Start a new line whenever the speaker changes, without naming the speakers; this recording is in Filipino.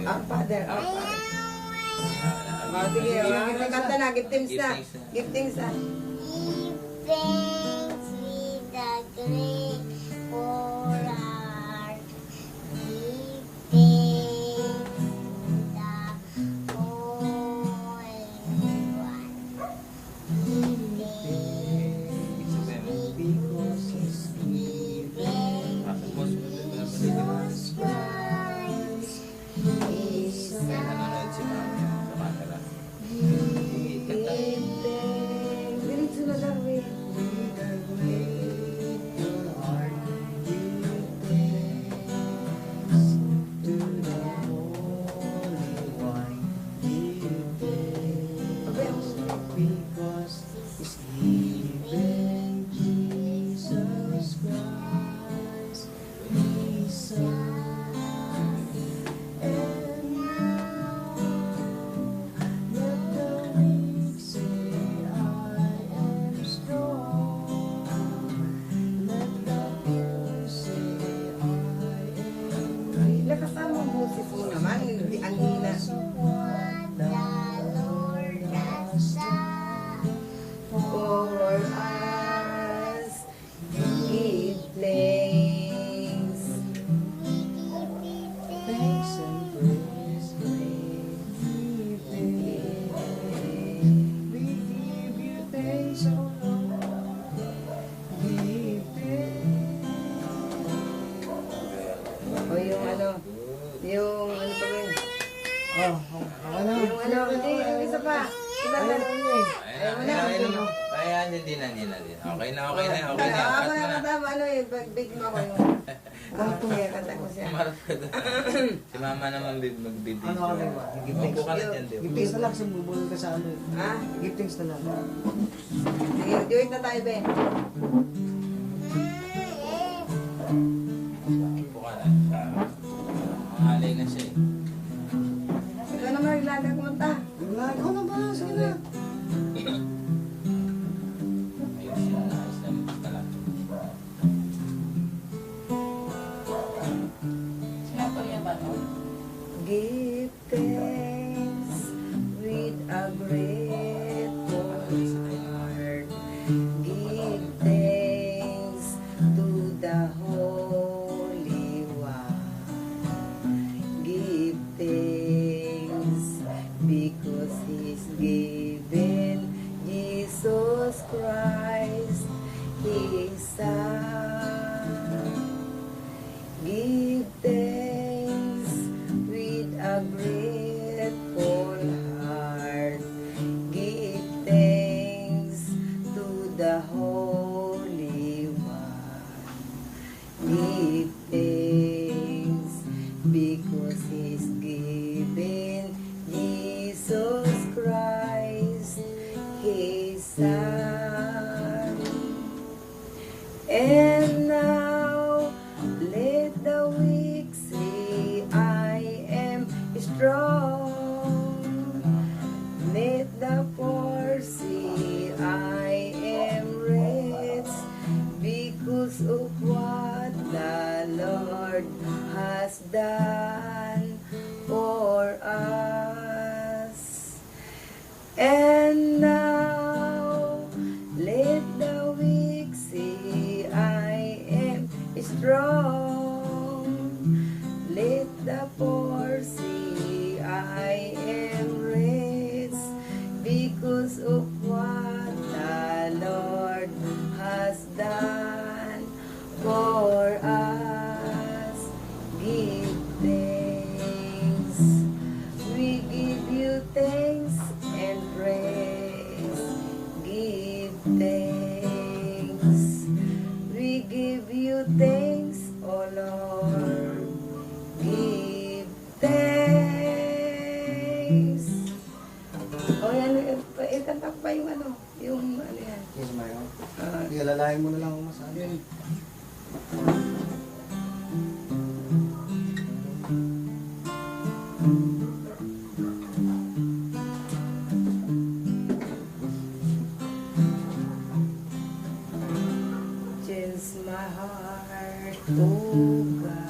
Father, our Father. Sige, kanta na, give thanks na. Give thanks na.
Give thanks with a grateful heart. Give thanks to the Holy One. Give thanks because He's given Jesus Christ, His Son.
Diretso na lang, wait.
Because He's given Jesus Christ, His Son. And now, let the weak say, I am strong. Let the poor say, I am
Lakas ang boses mo naman. Ang hina.
What the Lord has done.
For us, give thanks.
thanks and praise. We give you thanks, O Lord. Give thanks.
O yung ano pa ba yun?
Oh, ano?
Hindi, yung isa pa. Iba na.
Ayan, hindi na. Okay na.
Ako na katama, big mo ako yung kanta ko siya.
Marap ka doon. Si mama naman magbibidyo.
Ano ka ba? Give thanks.
Upo ka na dyan,
Give thanks na lang, sumubulong ka sa ano.
Ha?
Give thanks na lang.
Sige, do it na tayo, be.
Upo ka na. Mahalay na siya eh.
Ikaw naman, Irlanda, kumanta.
Wala, ikaw na ba? Sige na.
Ayos yan. Ayos na pala.
Give thanks with a grateful heart. Give thanks to the Holy One. Give thanks because He's given Jesus Christ, His Son. Give thanks with a grateful heart. Give thanks to the Holy One. Give thanks because He's given Jesus Christ, His Son. And now let the weak say, I am strong. Let the poor say, I am rich because of what the Lord has done for us. And now let the weak say, I am strong. Let the poor say, I am rich because of what the Lord has done for us. Give thanks. We give you thanks and praise. Give thanks. We give you thanks, O Lord. Give thanks. O yan, ikanta ko pa yung ano yan.
Yes, Mario. Ialalahin mo na lang ako masabi.
Change my heart, oh God.